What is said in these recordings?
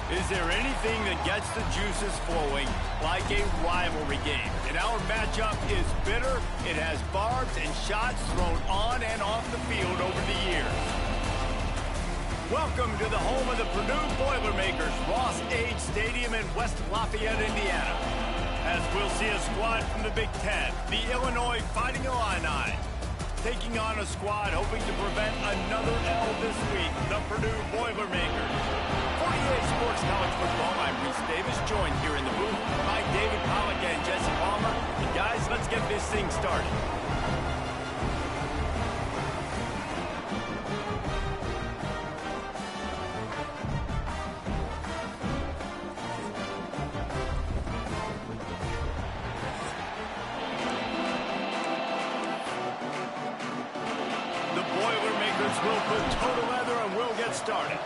Is there anything that gets the juices flowing like a rivalry game? And our matchup is bitter. It has barbs and shots thrown on and off the field over the years. Welcome to the home of the Purdue Boilermakers, Ross Age Stadium in West Lafayette, Indiana. As we'll see a squad from the Big Ten, the Illinois Fighting Illini, taking on a squad hoping to prevent another L this week, the Purdue Boilermakers. 48 Sports College Football, I'm Reese Davis, joined here in the booth by David Pollack and Jesse Palmer. And guys, let's get this thing started. The Boilermakers will put total leather and we'll get started.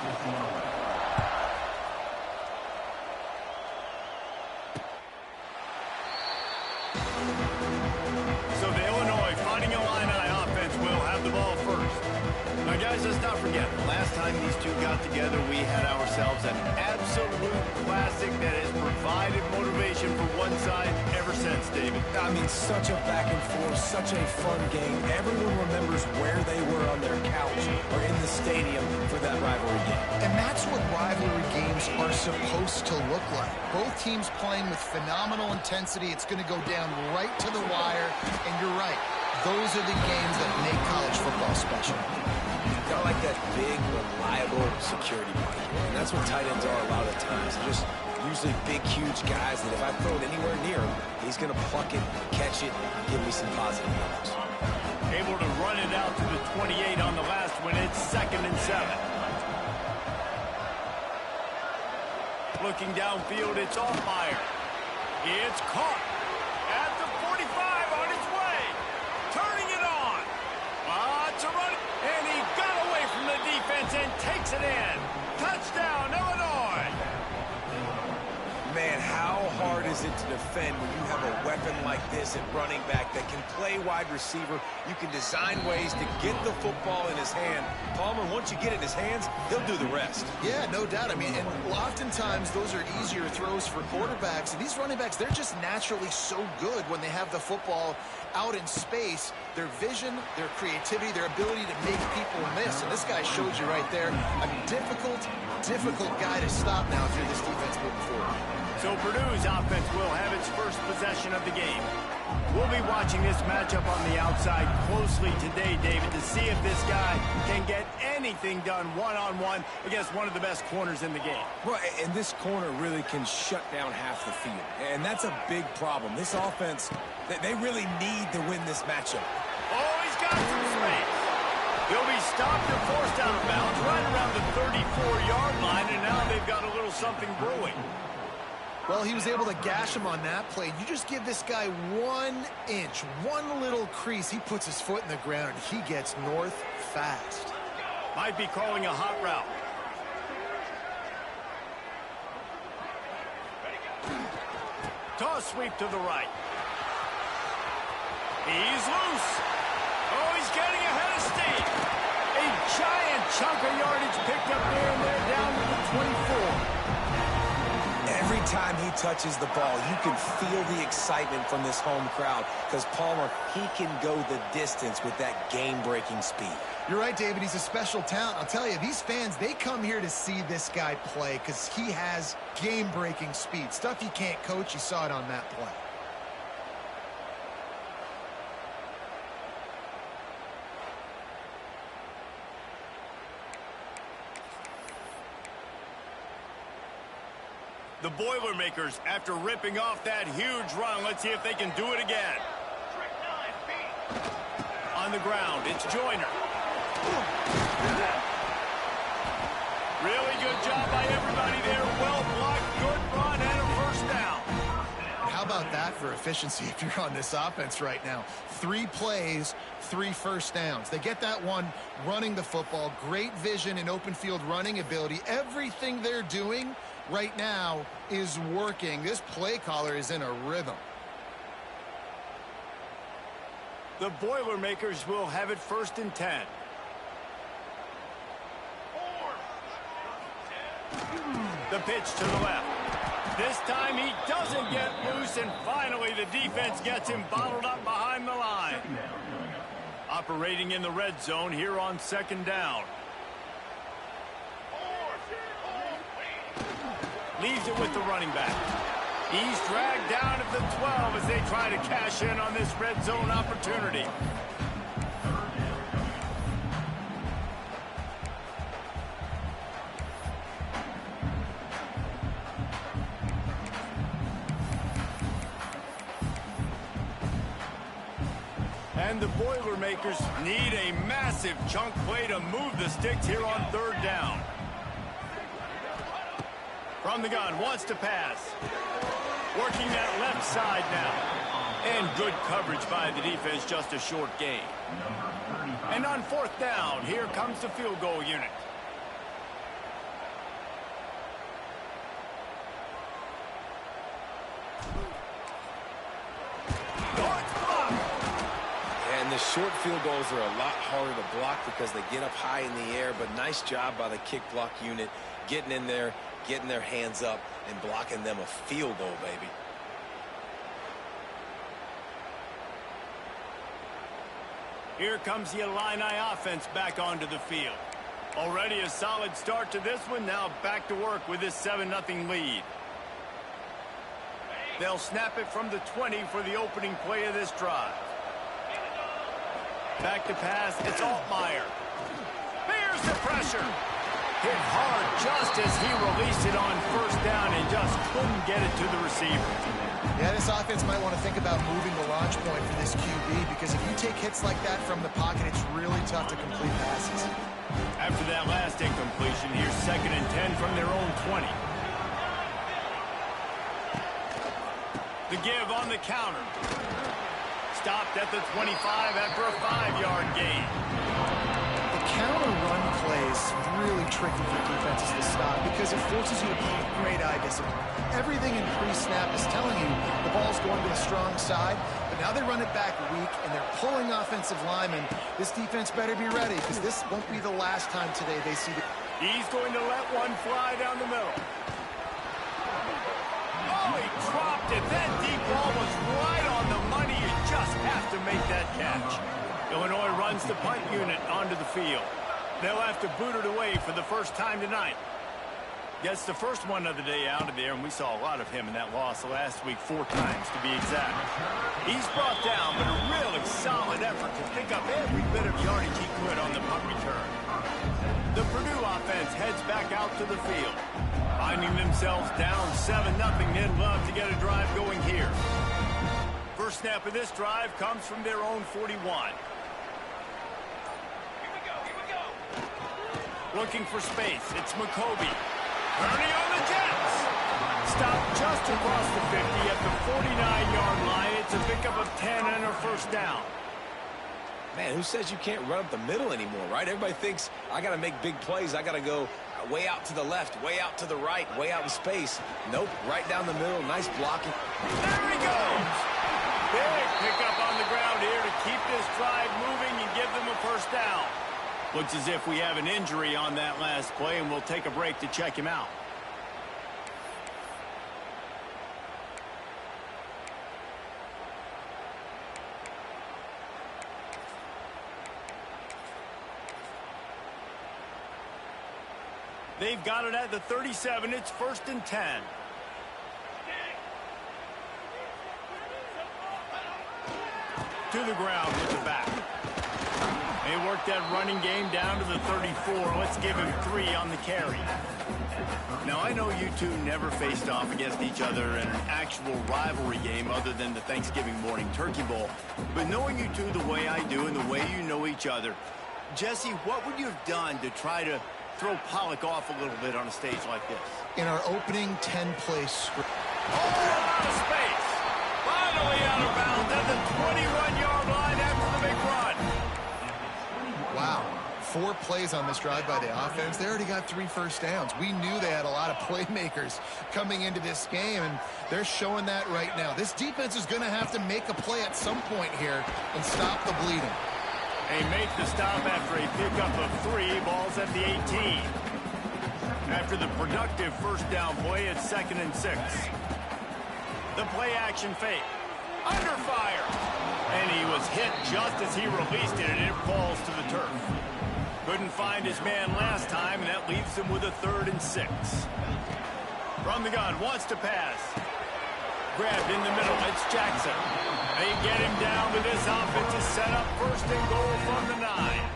So the Illinois Fighting Illini offense will have the ball first. Now, guys, let's not forget, the last time these two got together, we had ourselves an absolute classic that has provided motivation for one side ever since, David. I mean, such a back and forth, such a fun game. Everyone remembers where they were on their couch or in the stadium for that rivalry game. And that's what rivalry games are supposed to look like. Both teams playing with phenomenal intensity. It's going to go down right to the wire. And you're right. Those are the games that make college football special. Kind of like that big, reliable security blanket. And that's what tight ends are a lot of times. They're just usually big, huge guys that if I throw it anywhere near him, he's going to pluck it, catch it, and give me some positive yards. Able to run it out to the 28 on the last one. It's 2nd and 7. Looking downfield, it's off fire. It's caught at the 45 on its way. Turning it on. It's a run. And he got away from the defense and takes it in. Touchdown, Illinois. Man, how hard is it to defend when you have a weapon like this at running back that can play wide receiver? You can design ways to get the football in his hand. Palmer, once you get it in his hands, he'll do the rest. Yeah, no doubt. I mean, and oftentimes those are easier throws for quarterbacks. And these running backs, they're just naturally so good when they have the football out in space. Their vision, their creativity, their ability to make people miss. And this guy showed you right there a difficult guy to stop now if you're this defense moving forward. So Purdue's offense will have its first possession of the game. We'll be watching this matchup on the outside closely today, David, to see if this guy can get anything done one-on-one against one of the best corners in the game. Right, and this corner really can shut down half the field. And that's a big problem. This offense, they really need to win this matchup. Oh, he's got some space. He'll be stopped and forced out of bounds right around the 34-yard line, and now they've got a little something brewing. Well, he was able to gash him on that play. You just give this guy 1 inch, one little crease. He puts his foot in the ground, and he gets north fast. Might be calling a hot route. Toss sweep to the right. He's loose. Oh, he's getting ahead of steam. A giant chunk of yardage picked up there and they're down to the 24. Every time he touches the ball, you can feel the excitement from this home crowd because Palmer, he can go the distance with that game-breaking speed. You're right, David. He's a special talent. I'll tell you, these fans, they come here to see this guy play because he has game-breaking speed. Stuff you can't coach. You saw it on that play. The Boilermakers, after ripping off that huge run, let's see if they can do it again. On the ground, it's Joyner. Really good job by everybody there. Well blocked, good run, and a first down. How about that for efficiency if you're on this offense right now? 3 plays, 3 first downs. They get that one running the football. Great vision and open field running ability. Everything they're doing right now is working. This play caller is in a rhythm. The Boilermakers will have it 1st and 10. The pitch to the left. This time he doesn't get loose, and finally the defense gets him bottled up behind the line. Operating in the red zone here on second down. Leaves it with the running back. He's dragged down at the 12 as they try to cash in on this red zone opportunity. And the Boilermakers need a massive chunk play to move the sticks here on third down. From the gun, wants to pass. Working that left side now. And good coverage by the defense, just a short gain. And on fourth down, here comes the field goal unit. The short field goals are a lot harder to block because they get up high in the air, but nice job by the kick block unit getting in there, getting their hands up, and blocking them a field goal, baby. Here comes the Illini offense back onto the field. Already a solid start to this one, now back to work with this 7-0 lead. They'll snap it from the 20 for the opening play of this drive. Back to pass, it's Altmaier. Bears the pressure. Hit hard just as he released it on first down and just couldn't get it to the receiver. Yeah, this offense might want to think about moving the launch point for this QB, because if you take hits like that from the pocket, it's really tough to complete passes. After that last incompletion, here's 2nd and 10 from their own 20. The give on the counter. Stopped at the 25 after a 5-yard gain. The counter run plays really tricky for defenses to stop because it forces you to play great eye discipline. Everything in pre-snap is telling you the ball's going to the strong side, but now they run it back weak and they're pulling offensive linemen. This defense better be ready because this won't be the last time today they see the... He's going to let one fly down the middle. Oh, he dropped it. That deep ball was right on the money. You just have to make that catch. Illinois runs the punt unit onto the field. They'll have to boot it away for the first time tonight. Gets the first one of the day out of there, and we saw a lot of him in that loss last week, 4 times to be exact. He's brought down, but a really solid effort to pick up every bit of yardage he could on the punt return. The Purdue offense heads back out to the field. Finding themselves down 7-0, they'd love to get a drive going here. First snap of this drive comes from their own 41. Looking for space, it's McCoby. Turning on the Jets. Stopped just across the 50 at the 49-yard line. It's a pickup of 10 and a first down. Man, who says you can't run up the middle anymore, right? Everybody thinks I got to make big plays. I got to go way out to the left, way out to the right, way out in space. Nope, right down the middle. Nice blocking. There he goes. Big pickup on the ground here to keep this drive moving and give them a first down. Looks as if we have an injury on that last play, and we'll take a break to check him out. They've got it at the 37. It's 1st and 10. To the ground with the back. They work that running game down to the 34. Let's give him 3 on the carry. Now, I know you two never faced off against each other in an actual rivalry game other than the Thanksgiving morning Turkey Bowl. But knowing you two the way I do and the way you know each other, Jesse, what would you have done to try to throw Pollock off a little bit on a stage like this? In our opening 10-play script. Oh, out of space. Finally out of bounds at the 21-yard line after the big run. Wow. 4 plays on this drive by the offense. They already got 3 first downs. We knew they had a lot of playmakers coming into this game, and they're showing that right now. This defense is going to have to make a play at some point here and stop the bleeding. They make the stop after a pickup of 3 balls at the 18. After the productive first down play, it's 2nd and 6. The play action fake. Under fire. And he was hit just as he released it, and it falls to the turf. Couldn't find his man last time, and that leaves him with a 3rd and 6. From the gun, wants to pass. Grabbed in the middle, it's Jackson. They get him down with this offensive setup. 1st and goal from the 9.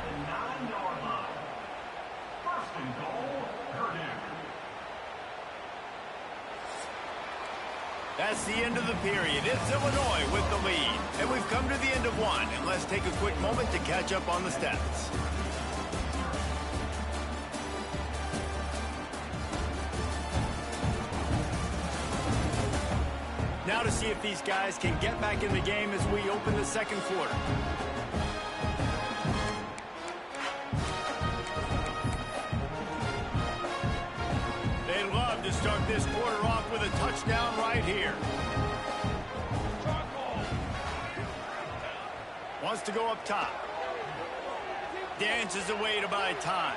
That's the end of the period. It's Illinois with the lead. And we've come to the end of one. And let's take a quick moment to catch up on the stats. Now to see if these guys can get back in the game as we open the 2nd quarter. They'd love to start this quarter off with a touchdown right here. Wants to go up top. Dances away to buy time.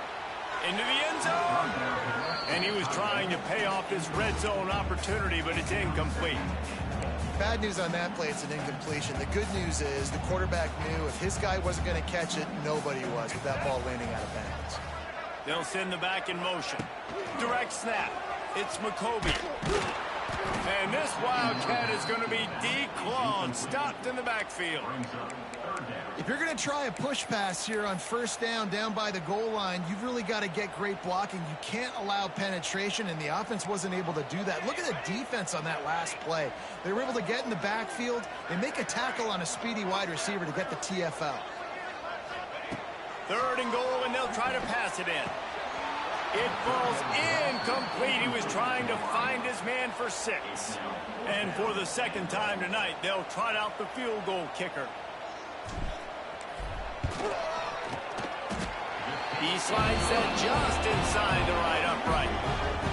Into the end zone. And he was trying to pay off this red zone opportunity, but it's incomplete. Bad news on that play, it's an incompletion. The good news is the quarterback knew if his guy wasn't going to catch it, nobody was with that ball landing out of bounds. They'll send the back in motion. Direct snap. It's McCoby. And this Wildcat is going to be declawed, stopped in the backfield. If you're going to try a push pass here on 1st down by the goal line, you've really got to get great blocking. You can't allow penetration, and the offense wasn't able to do that. Look at the defense on that last play. They were able to get in the backfield. They make a tackle on a speedy wide receiver to get the TFL. 3rd and goal, and they'll try to pass it in. It falls incomplete. He was trying to find his man for 6. And for the 2nd time tonight, they'll trot out the field goal kicker. He slides that just inside the right upright.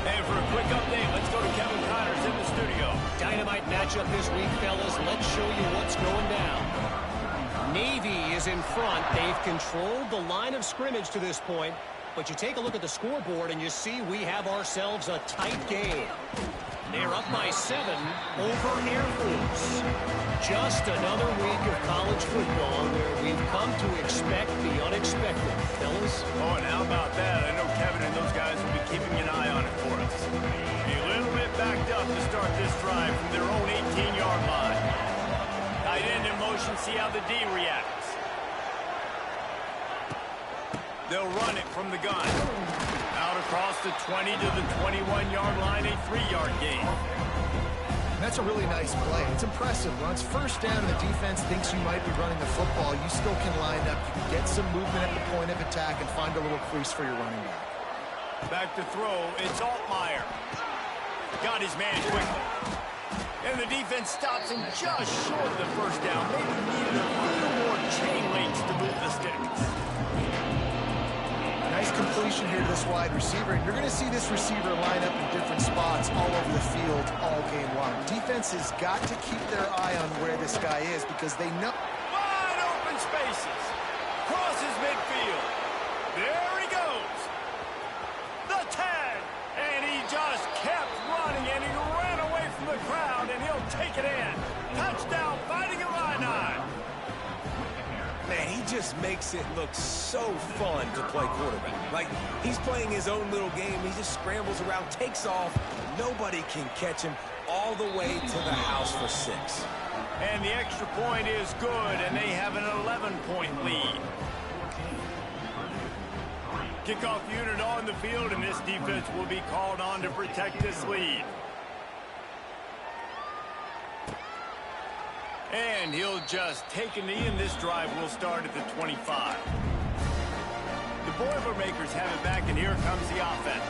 And for a quick update, let's go to Kevin Connors in the studio. Dynamite matchup this week, fellas. Let's show you what's going down. Navy is in front. They've controlled the line of scrimmage to this point. But you take a look at the scoreboard and you see we have ourselves a tight game. They're up by 7 over Air Force. Just another week of college football where we've come to expect the unexpected, fellas. Oh, and how about that? I know Kevin and those guys will be keeping an eye on it for us. A little bit backed up to start this drive from their own 18-yard line. Tight end in motion, see how the D reacts. They'll run it from the gun. Out across the 20 to the 21-yard line, a 3-yard gain. And that's a really nice play. It's impressive. Once 1st down and the defense thinks you might be running the football, you still can line up. You can get some movement at the point of attack and find a little crease for your running back. Back to throw, it's Altmaier. Got his man quickly. And the defense stops him just short of the 1st down. Maybe needed a few more chain links to move the sticks. Nice completion here to this wide receiver. And you're going to see this receiver line up in different spots all over the field all game long. Defense has got to keep their eye on where this guy is because they know. Wide open spaces. Crosses midfield. There he goes. The tag. And he just kept running, and he ran away from the crowd, and he'll take it in. Touchdown, Fighting Illini. Man, he just makes it look so fun to play quarterback. Like, he's playing his own little game. He just scrambles around, takes off. Nobody can catch him all the way to the house for 6. And the extra point is good, and they have an 11-point lead. Kickoff unit on the field, and this defense will be called on to protect this lead. And he'll just take a knee, and this drive will start at the 25. The Boilermakers have it back, and here comes the offense.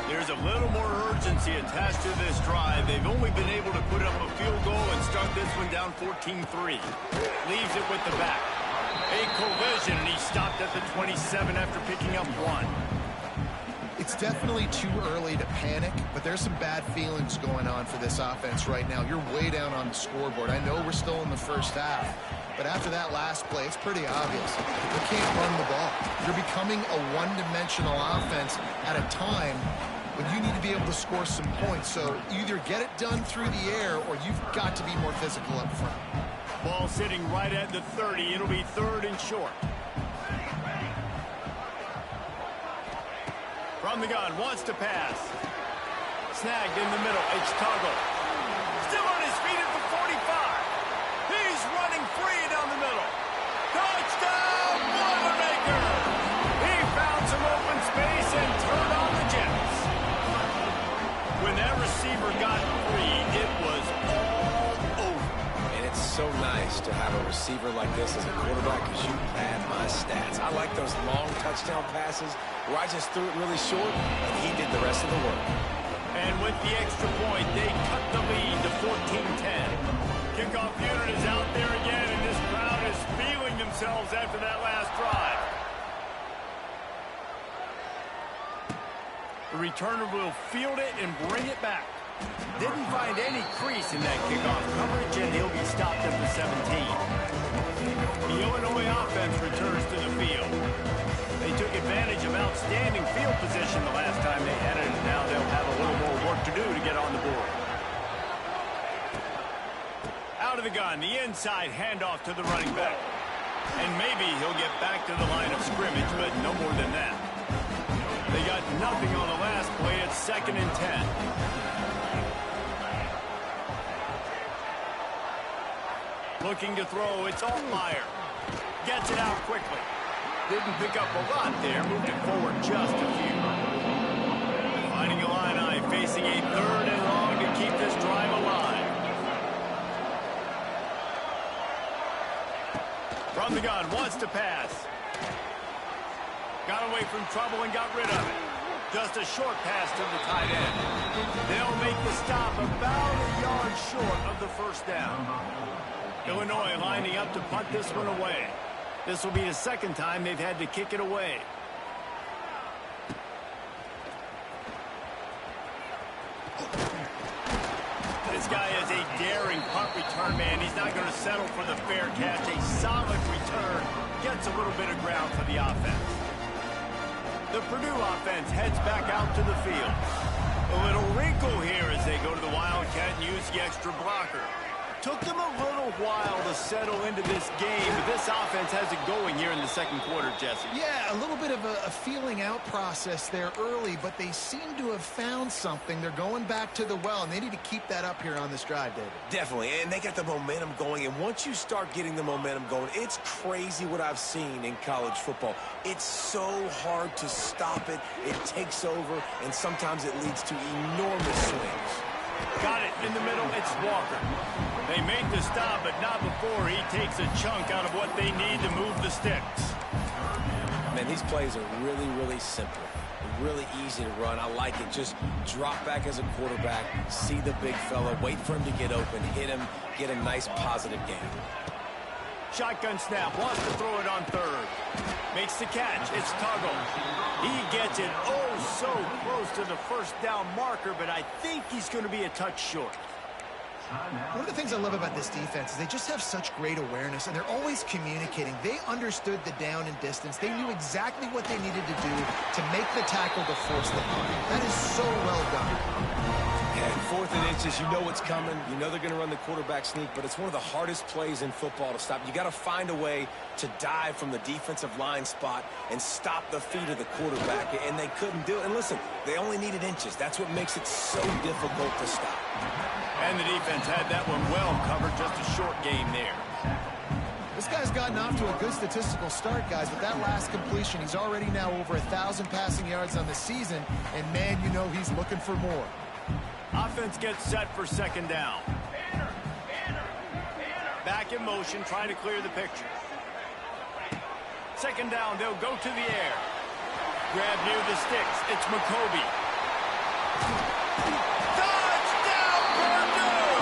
There's a little more urgency attached to this drive. They've only been able to put up a field goal and start this one down 14-3. Leaves it with the back. A collision, and he stopped at the 27 after picking up 1. If It's definitely too early to panic, but there's some bad feelings going on for this offense right now. You're way down on the scoreboard. I know we're still in the first half, but after that last play, it's pretty obvious. You can't run the ball. You're becoming a one-dimensional offense at a time when you need to be able to score some points. So either get it done through the air or you've got to be more physical up front. Ball sitting right at the 30. It'll be 3rd and short. From the gun, wants to pass. Snagged in the middle. It's Toggle. Still on his feet at the 45. He's running free down the middle. Touchdown, Boilermakers! He found some open space and turned on the Jets. When that receiver got free, it was all over. And it's so nice to have a receiver like this as a quarterback because you pad my stats. I like those long touchdown passes where I just threw it really short and he did the rest of the work. And with the extra point, they cut the lead to 14-10. Kickoff unit is out there again, and this crowd is feeling themselves after that last drive. The returner will field it and bring it back. Didn't find any crease in that kickoff coverage, and he'll be stopped at the 17. The Illinois offense returns to the field. They took advantage of outstanding field position the last time they had it, and now they'll have a little more work to do to get on the board. Out of the gun, the inside handoff to the running back. And maybe he'll get back to the line of scrimmage, but no more than that. They got nothing on the last play. It's 2nd and 10. Looking to throw, it's Altmaier. Gets it out quickly. Didn't pick up a lot there, moved it forward just a few. Finding Illini facing a 3rd and long to keep this drive alive. From the gun, wants to pass. Got away from trouble and got rid of it. Just a short pass to the tight end. They'll make the stop about a yard short of the first down. Illinois lining up to punt this one away. This will be the 2nd time they've had to kick it away. This guy is a daring punt return man. He's not going to settle for the fair catch. A solid return. Gets a little bit of ground for the offense. The Purdue offense heads back out to the field. A little wrinkle here as they go to the Wildcat and use the extra blocker. Took them a little while to settle into this game, but this offense has it going here in the 2nd quarter, Jesse. Yeah, a little bit of a feeling out process there early, but they seem to have found something. They're going back to the well, and they need to keep that up here on this drive, David. Definitely, and they got the momentum going, and once you start getting the momentum going, it's crazy what I've seen in college football. It's so hard to stop it. It takes over, and sometimes it leads to enormous swings. Got it in the middle. It's Walker. They make the stop, but not before he takes a chunk out of what they need to move the sticks. Man, these plays are really, really simple. Really easy to run. I like it. Just drop back as a quarterback, see the big fella, wait for him to get open, hit him, get a nice positive game. Shotgun snap, wants to throw it on 3rd. Makes the catch, it's Tuggle. He gets it so close to the first down marker, but I think he's going to be a touch short. One of the things I love about this defense is they just have such great awareness, and they're always communicating. They understood the down and distance. They knew exactly what they needed to do to make the tackle to force the punt. That is so well done. And 4th and inches, you know what's coming. You know they're going to run the quarterback sneak, but it's one of the hardest plays in football to stop. You got to find a way to dive from the defensive line spot and stop the feet of the quarterback, and they couldn't do it. And listen, they only needed inches. That's what makes it so difficult to stop. And the defense had that one well covered, just a short game there. This guy's gotten off to a good statistical start, guys, but that last completion, he's already now over 1,000 passing yards on the season, and man, you know he's looking for more. Offense gets set for 2nd down. Back in motion, trying to clear the picture. 2nd down, they'll go to the air. Grab near the sticks. It's McCoby. Touchdown, Purdue!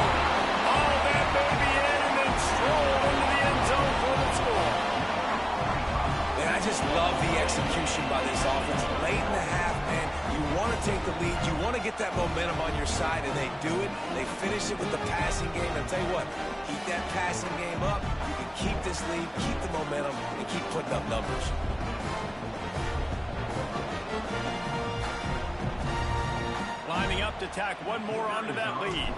All that baby in and then stroll into the end zone for the score. Man, I just love the execution by this offense. Late in the half, man, you that momentum on your side, and they do it. They finish it with the passing game. And I'll tell you what, keep that passing game up. You can keep this lead, keep the momentum, and keep putting up numbers. Lining up to tack one more onto that lead.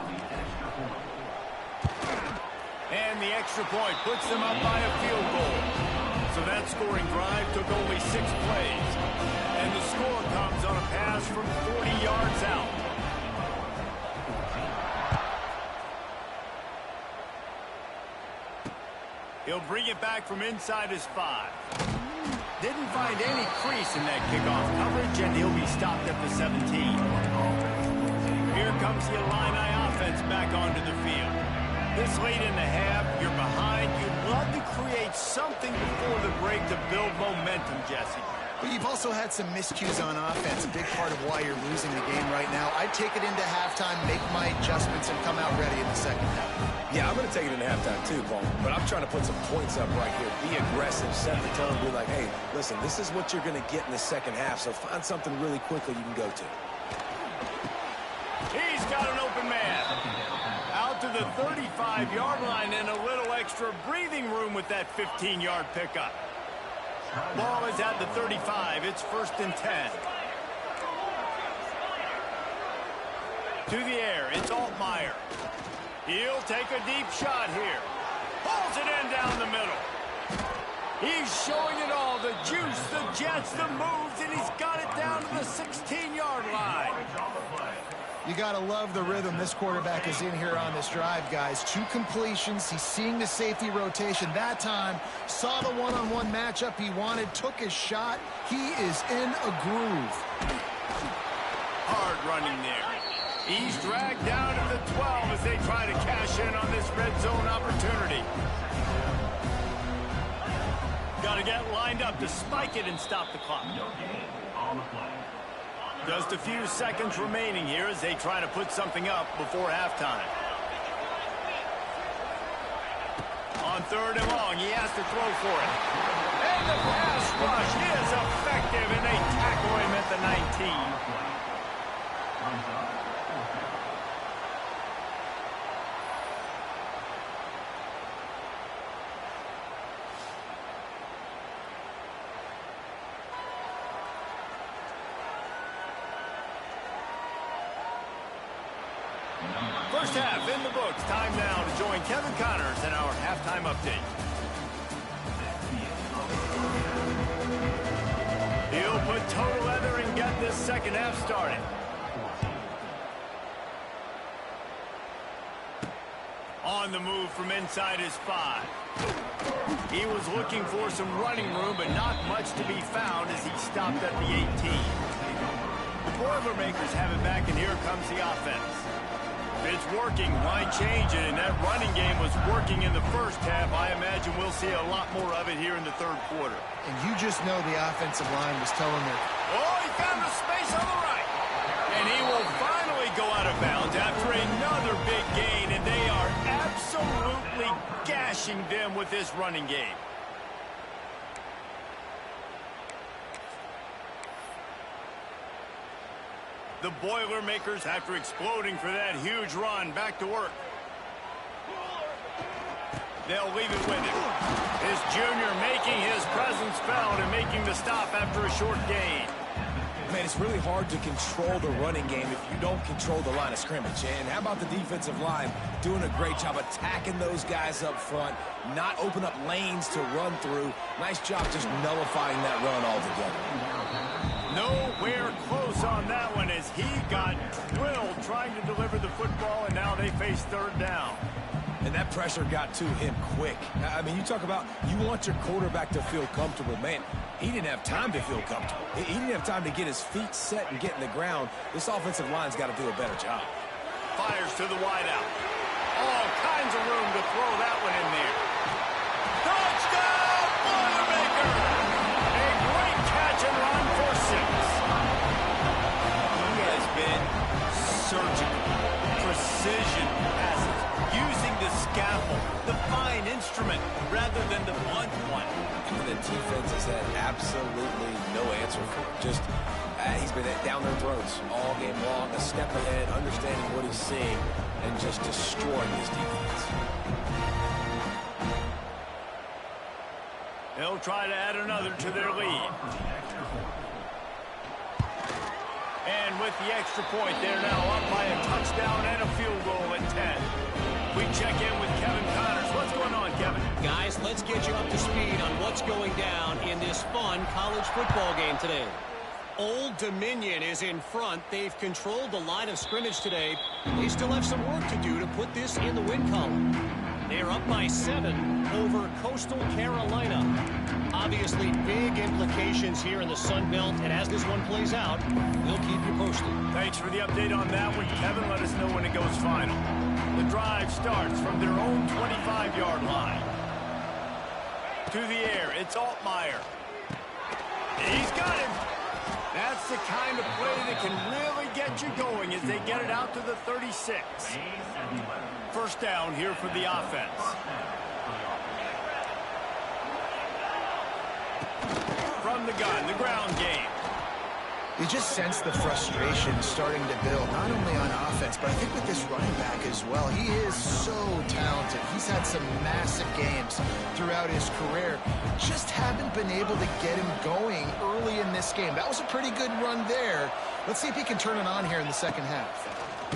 And the extra point puts them up by a field goal. So that scoring drive took only 6 plays. And the score comes on a pass from 40 yards out. He'll bring it back from inside his 5. Didn't find any crease in that kickoff coverage, and he'll be stopped at the 17. Here comes the Illini offense back onto the field. This late in the half, you're behind. You'd love to create something before the break to build momentum, Jesse. But you've also had some miscues on offense, a big part of why you're losing the game right now. I'd take it into halftime, make my adjustments, and come out ready in the second half. Yeah, I'm going to take it into halftime too, Paul. But I'm trying to put some points up right here. Be aggressive, set the tone, be like, hey, listen, this is what you're going to get in the second half, so find something really quickly you can go to. He's got an open man. Out to the 35-yard line and a little extra breathing room with that 15-yard pickup. Ball is at the 35. It's 1st and 10. To the air, it's Altmaier. He'll take a deep shot here. Pulls it in down the middle. He's showing it all. The juice, the jets, the moves, and he's got it down to the 16-yard line. You got to love the rhythm this quarterback is in here on this drive, guys. 2 completions. He's seeing the safety rotation. That time, saw the one-on-one matchup he wanted, took his shot. He is in a groove. Hard running there. He's dragged down to the 12 as they try to cash in on this red zone opportunity. Got to get lined up to spike it and stop the clock. Just a few seconds remaining here as they try to put something up before halftime. On 3rd and long, he has to throw for it. And the pass rush is effective, and they tackle him at the 19. First half in the books. Time now to join Kevin Connors in our halftime update. He'll put total leather and get this second half started. On the move from inside his 5. He was looking for some running room, but not much to be found as he stopped at the 18. The Boilermakers have it back, and here comes the offense. If it's working, why change it? And that running game was working in the first half. I imagine we'll see a lot more of it here in the 3rd quarter. And you just know the offensive line was telling them. Oh, he found the space on the right. And he will finally go out of bounds after another big gain, and they are absolutely gashing them with this running game. The Boilermakers, after exploding for that huge run, back to work. They'll leave it with him. His junior making his presence felt and making the stop after a short gain. Man, it's really hard to control the running game if you don't control the line of scrimmage. And how about the defensive line doing a great job attacking those guys up front, not open up lanes to run through. Nice job just nullifying that run altogether. Nowhere close on that one as he got drilled trying to deliver the football, and now they face 3rd down. And that pressure got to him quick. I mean, you talk about you want your quarterback to feel comfortable. Man, he didn't have time to feel comfortable. He didn't have time to get his feet set and get in the ground. This offensive line's got to do a better job. Fires to the wideout. All kinds of room to throw that one in there. Touchdown, Boilermaker! A great catch and run for 6. He has been surgical, precision passes, using the scaffold, the fine instrument, rather than the blunt one. And the defense has had absolutely no answer for it. Just that, he's been down their throats all game long, a step ahead, understanding what he's seeing, and just destroying his defense. They'll try to add another to their lead. And with the extra point, they're now up by a touchdown and a field goal at 10. We check in with Kevin Connors. What's going on, Kevin? Guys, let's get you up to speed on what's going down in this fun college football game today. Old Dominion is in front. They've controlled the line of scrimmage today. They still have some work to do to put this in the win column. They're up by 7 over Coastal Carolina. Obviously, big implications here in the Sun Belt, and as this one plays out, we'll keep you posted. Thanks for the update on that one, Kevin. Let us know when it goes final. The drive starts from their own 25-yard line. To the air, it's Altmaier. He's got him. That's the kind of play that can really get you going as they get it out to the 36. First down here for the offense. From the gun, the ground game. You just sense the frustration starting to build, not only on offense, but I think with this running back as well. He is so talented. He's had some massive games throughout his career. Just haven't been able to get him going early in this game. That was a pretty good run there. Let's see if he can turn it on here in the second half.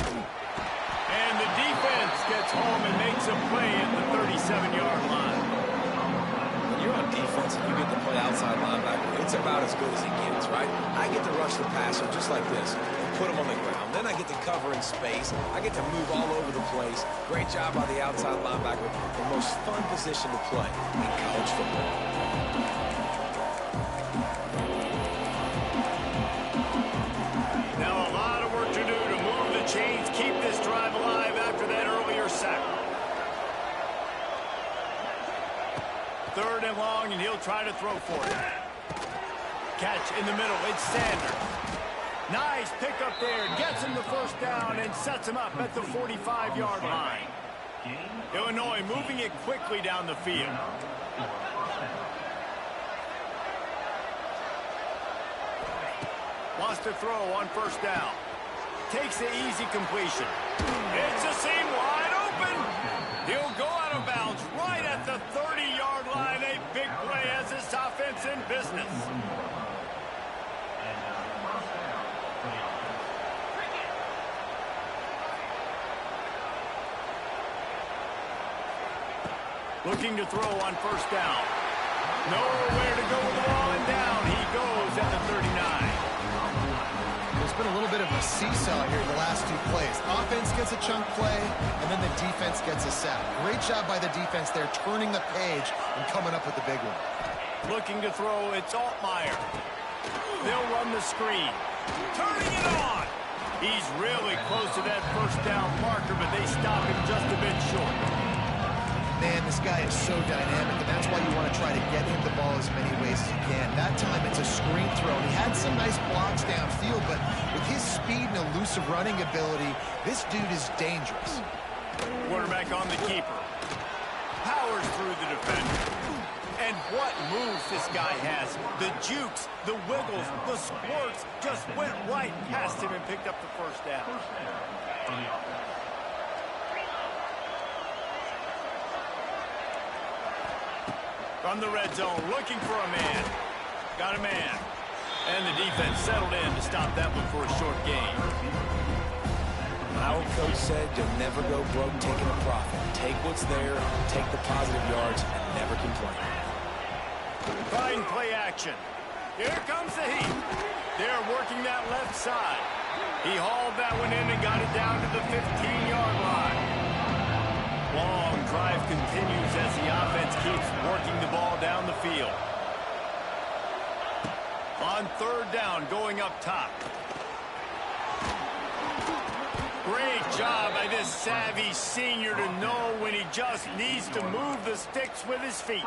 And the defense gets home and makes a play at the 37-yard line. When you're on defense and you get to play outside linebacker, it's about as good as it gets, right? I get to rush the passer just like this and put him on the ground. Then I get to cover in space. I get to move all over the place. Great job by the outside linebacker. The most fun position to play in college football. Now a lot of work to do to move the chains, keep this drive alive after that earlier sack. Third and long, and he'll try to throw for it. Catch in the middle, it's Sanders. Nice pickup there, gets him the first down and sets him up at the 45-yard line. Illinois moving it quickly down the field. Wants to throw on first down. Takes the easy completion. It's a seam wide open. He'll go out of bounds right at the 30-yard line. A big play as this offense in business. Looking to throw on first down. Nowhere to go with the ball and down. He goes at the 39. There's been a little bit of a seesaw here the last two plays. Offense gets a chunk play, and then the defense gets a sack. Great job by the defense there, turning the page and coming up with the big one. Looking to throw, it's Altmaier. They'll run the screen. Turning it on. He's really close to that first down marker, but they stop him just a bit short. Man, this guy is so dynamic, and that's why you want to try to get him the ball as many ways as you can. That time, it's a screen throw. He had some nice blocks downfield, but with his speed and elusive running ability, this dude is dangerous. Quarterback on the keeper. Powers through the defender. And what moves this guy has. The jukes, the wiggles, the squirts just went right past him and picked up the first down. From the red zone, looking for a man. Got a man. And the defense settled in to stop that one for a short gain. My old coach said you'll never go broke taking a profit. Take what's there, take the positive yards, and never complain. Fine play action. Here comes the heat. They're working that left side. He hauled that one in and got it down to the 15-yard line. Long drive continues as the offense keeps working the ball down the field. On third down, going up top. Great job by this savvy senior to know when he just needs to move the sticks with his feet.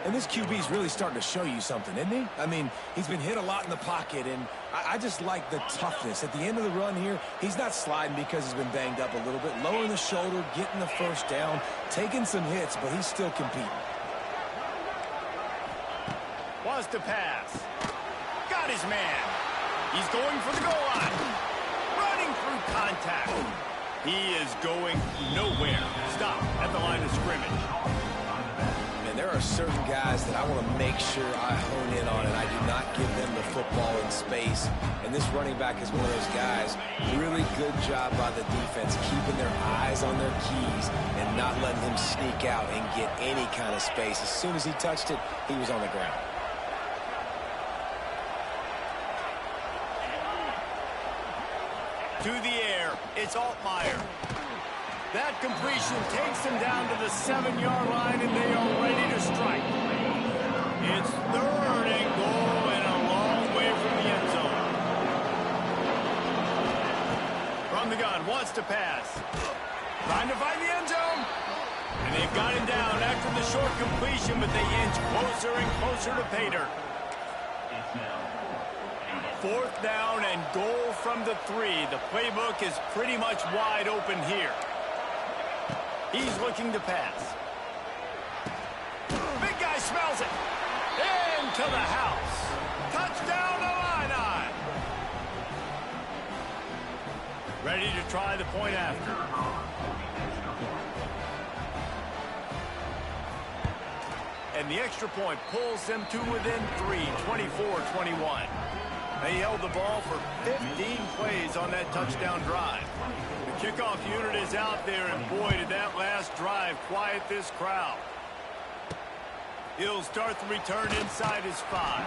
And this QB's really starting to show you something, isn't he? I mean, he's been hit a lot in the pocket, and I just like the toughness. At the end of the run here, he's not sliding because he's been banged up a little bit. Lowering the shoulder, getting the first down, taking some hits, but he's still competing. Wants to pass. Got his man. He's going for the goal line. Running through contact. He is going nowhere. Stop at the line of scrimmage. And there are certain guys that I want to make sure I hone in on, and I do not give them the football in space. And this running back is one of those guys. Really good job by the defense, keeping their eyes on their keys and not letting him sneak out and get any kind of space. As soon as he touched it, he was on the ground. To the air, it's Altmaier. That completion takes them down to the 7-yard line, and they are ready to strike. It's 3rd and goal and a long way from the end zone. From the gun, wants to pass. Trying to find the end zone. And they've got him down after the short completion, but they inch closer and closer to pay dirt. 4th down and goal from the 3. The playbook is pretty much wide open here. He's looking to pass. Big guy smells it. Into the house. Touchdown Illini. Ready to try the point after. And the extra point pulls them to within 3, 24-21. They held the ball for 15 plays on that touchdown drive. The kickoff unit is out there, and boy, did that last drive quiet this crowd. He'll start the return inside his 5.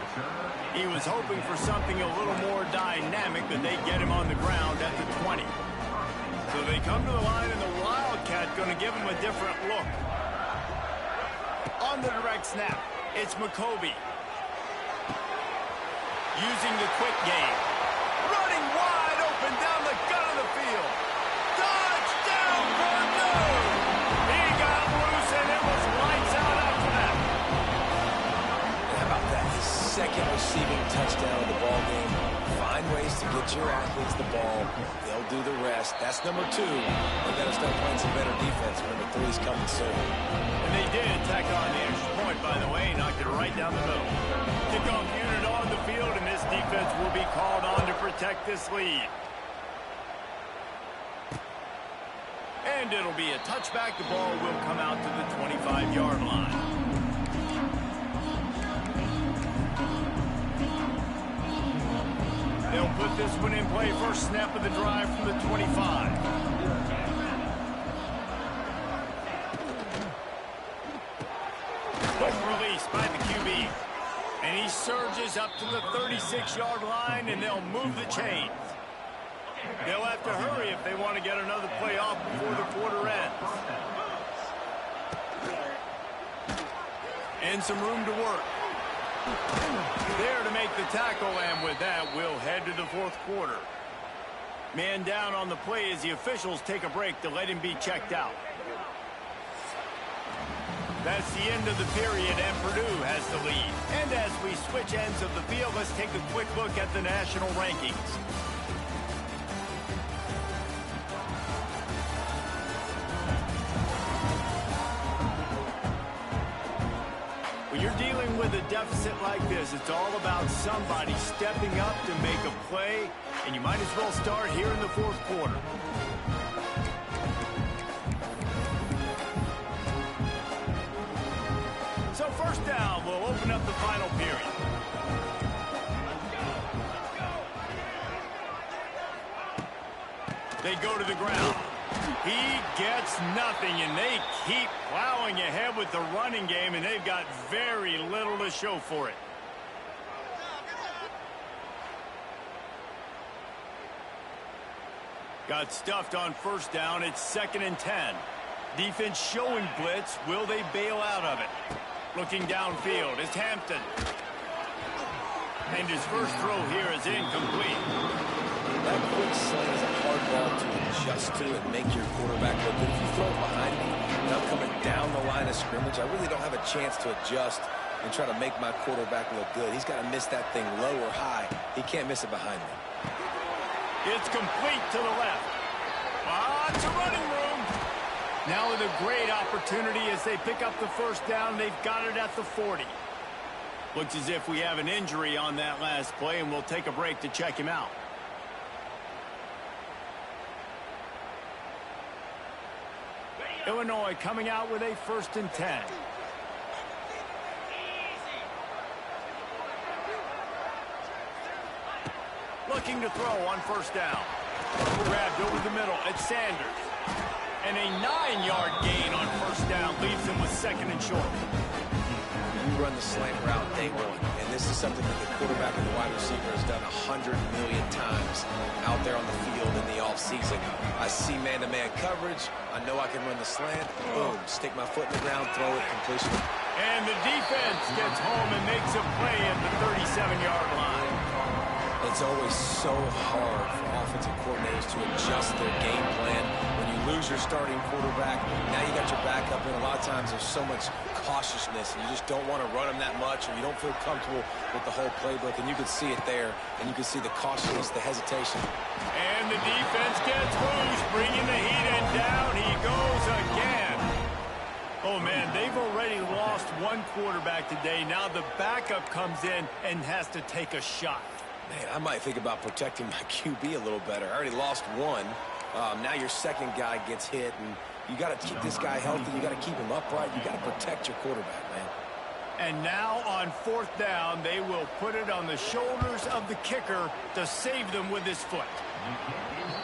He was hoping for something a little more dynamic, but they get him on the ground at the 20. So they come to the line, and the Wildcat going to give him a different look. On the direct snap, it's McCoby. Using the quick game. Running wide open down the gut of the field. Touchdown, Purdue! He got loose, and it was lights out after that. And how about that? His 2nd receiving touchdown of the ball game. Find ways to get your athletes the ball. They'll do the rest. That's number 2. They've got to start playing some better defense. Number 3 is coming soon. And they did tack on the extra point, by the way, knocked it right down the middle. Kickoff unit on the field, and this defense will be called on to protect this lead. And it'll be a touchback. The ball will come out to the 25-yard line. They'll put this one in play. First snap of the drive from the 25. Quick release by the QB. And he surges up to the 36-yard line, and they'll move the chains. They'll have to hurry if they want to get another play off before the quarter ends. And some room to work. There to make the tackle, and with that, we'll head to the 4th quarter. Man down on the play as the officials take a break to let him be checked out. That's the end of the period, and Purdue has the lead. And as we switch ends of the field, let's take a quick look at the national rankings. When you're dealing with a deficit like this, it's all about somebody stepping up to make a play, and you might as well start here in the 4th quarter. So 1st down, we'll open up the final period. They go to the ground. He gets nothing, and they keep plowing ahead with the running game, and they've got very little to show for it. Got stuffed on 1st down. It's 2nd and 10. Defense showing blitz. Will they bail out of it? Looking downfield is Hampton. And his first throw here is incomplete. That quick slant is a hard ball to adjust to and make your quarterback look good. If you throw it behind me and I'm coming down the line of scrimmage, I really don't have a chance to adjust and try to make my quarterback look good. He's got to miss that thing low or high. He can't miss it behind me. It's complete to the left. It's a running room. Now with a great opportunity as they pick up the 1st down. They've got it at the 40. Looks as if we have an injury on that last play, and we'll take a break to check him out. Illinois coming out with a 1st and 10. Looking to throw on 1st down. Grabbed over the middle at Sanders. And a 9-yard gain on 1st down leaves him with 2nd and short. You run the slant route day one, and this is something that the quarterback and the wide receiver has done 100 million times out there on the field in the offseason. I see man-to-man coverage. I know I can run the slant. Boom, stick my foot in the ground, throw it, completion. And the defense gets home and makes a play at the 37-yard line. It's always so hard for offensive coordinators to adjust their game plan. When you lose your starting quarterback, now you got your backup, and a lot of times there's so much cautiousness, and you just don't want to run them that much, or you don't feel comfortable with the whole playbook, and you can see it there, and you can see the cautiousness, the hesitation. And the defense gets loose, bringing the heat, and down he goes again. Oh, man, they've already lost one quarterback today. Now the backup comes in and has to take a shot. Man, I might think about protecting my QB a little better. I already lost one. Now your second guy gets hit, and you got to keep this guy healthy. You got to keep him upright. You got to protect your quarterback, man. And now on 4th down, they will put it on the shoulders of the kicker to save them with his foot.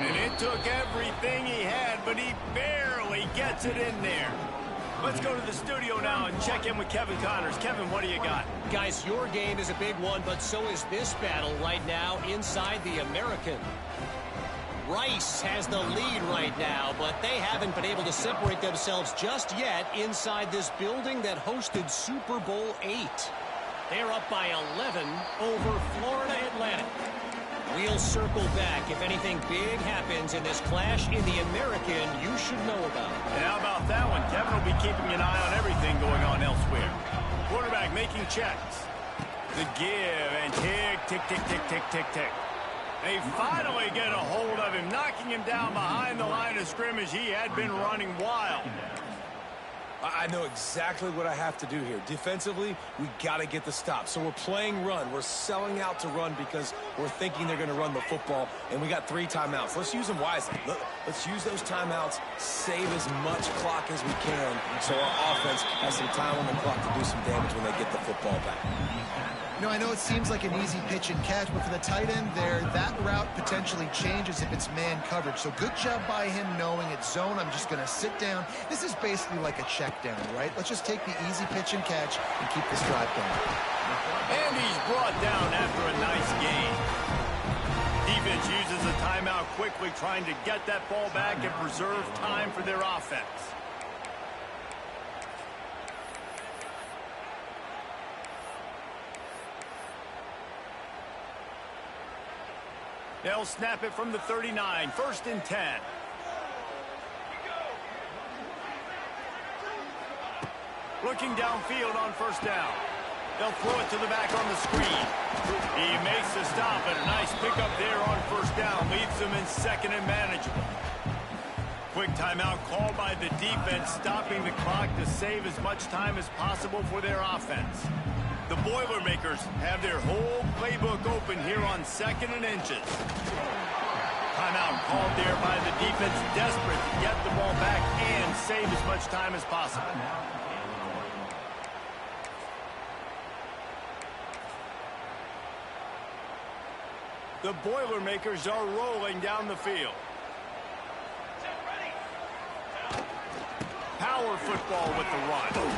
And it took everything he had, but he barely gets it in there. Let's go to the studio now and check in with Kevin Connors. Kevin, what do you got? Guys, your game is a big one, but so is this battle right now inside the American. Rice has the lead right now, but they haven't been able to separate themselves just yet inside this building that hosted Super Bowl VIII. They're up by 11 over Florida Atlantic. We'll circle back. If anything big happens in this clash in the American, you should know about it. And how about that one? Kevin will be keeping an eye on everything going on elsewhere. Quarterback making checks. The give and tick, tick, tick, tick, tick, tick, tick. They finally get a hold of him, knocking him down behind the line of scrimmage. He had been running wild. I know exactly what I have to do here. Defensively, we got to get the stop. So we're playing run. We're selling out to run because we're thinking they're going to run the football, and we got 3 timeouts. Let's use them wisely. Let's use those timeouts, save as much clock as we can so our offense has some time on the clock to do some damage when they get the football back. You know, I know it seems like an easy pitch and catch, but for the tight end there, that route potentially changes if it's man coverage. So good job by him knowing it's zone. I'm just going to sit down. This is basically like a check down, right? Let's just take the easy pitch and catch and keep this drive going. And he's brought down after a nice gain. Defense uses a timeout quickly, trying to get that ball back and preserve time for their offense. They'll snap it from the 39, 1st and 10. Looking downfield on 1st down. They'll throw it to the back on the screen. He makes the stop, and a nice pickup there on 1st down. Leaves them in 2nd and manageable. Quick timeout called by the defense, stopping the clock to save as much time as possible for their offense. The Boilermakers have their whole playbook open here on 2nd and inches. Timeout called there by the defense, desperate to get the ball back and save as much time as possible. The Boilermakers are rolling down the field. Power football with the run.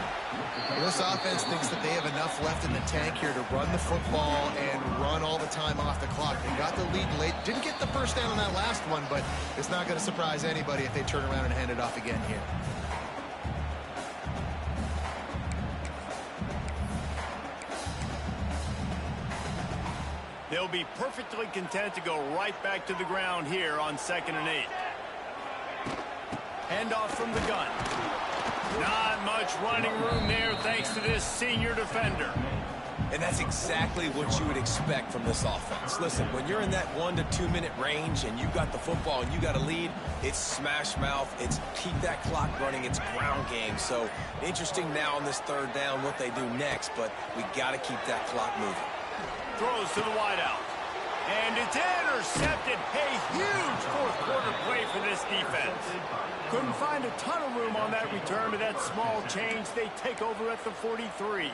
Well, this offense thinks that they have enough left in the tank here to run the football and run all the time off the clock. They got the lead late. Didn't get the 1st down on that last one, but it's not going to surprise anybody if they turn around and hand it off again here. They'll be perfectly content to go right back to the ground here on 2nd and 8. Handoff from the gun. Not much running room there thanks to this senior defender. And that's exactly what you would expect from this offense. Listen, when you're in that 1 to 2 minute range and you've got the football and you got a lead, it's smash mouth, it's keep that clock running, it's ground game. So interesting now on this third down what they do next, but we got to keep that clock moving. Throws to the wideout. And it's intercepted. A huge fourth quarter play for this defense. Couldn't find a ton of room on that return to that small change. They take over at the 43.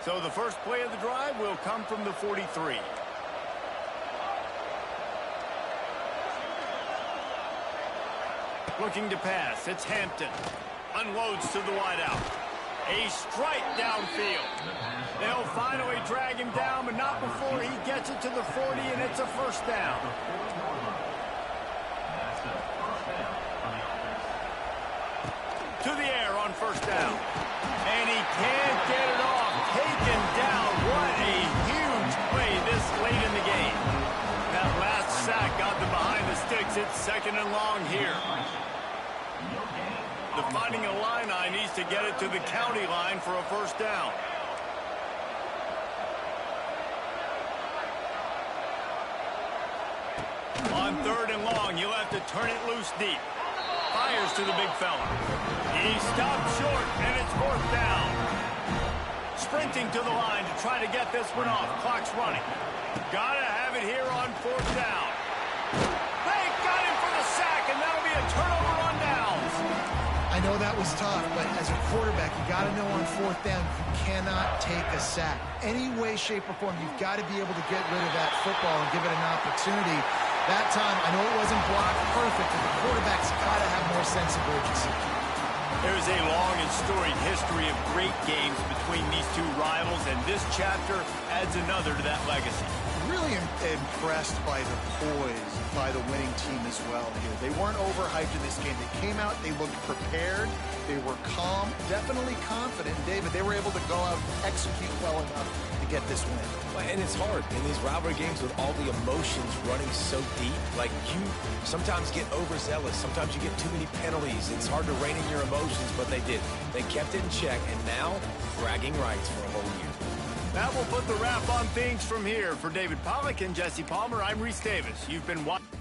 So the first play of the drive will come from the 43. Looking to pass. It's Hampton. Unloads to the wideout. A strike downfield. They'll finally drag him down, but not before he gets it to the 40, and it's a first down. To the air on first down. And he can't get it off. Taken down. What a huge play this late in the game. That last sack got them behind the sticks. It's second and long here. The Fighting Illini needs to get it to the county line for a first down. On third and long, you'll have to turn it loose deep. Fires to the big fella. He stopped short, and it's fourth down. Sprinting to the line to try to get this one off. Clock's running. Gotta have it here on fourth down. They got him for the sack, and that'll be a turnover on downs. I know that was tough, but as a quarterback, you got to know on fourth down, you cannot take a sack. Any way, shape, or form, you've got to be able to get rid of that football and give it an opportunity. That time, I know it wasn't blocked perfect, but the quarterback's got to have more sense of urgency. There's a long and storied history of great games between these two rivals, and this chapter adds another to that legacy. Really impressed by the poise by the winning team as well here. They weren't overhyped in this game. They came out, they looked prepared, they were calm, definitely confident. David, they were able to go out and execute well enough to get this win. And it's hard in these rivalry games with all the emotions running so deep. Like, you sometimes get overzealous. Sometimes you get too many penalties. It's hard to rein in your emotions, but they did. They kept it in check, and now bragging rights for a whole year. That will put the wrap on things from here. For David Pollack and Jesse Palmer, I'm Reese Davis. You've been watching.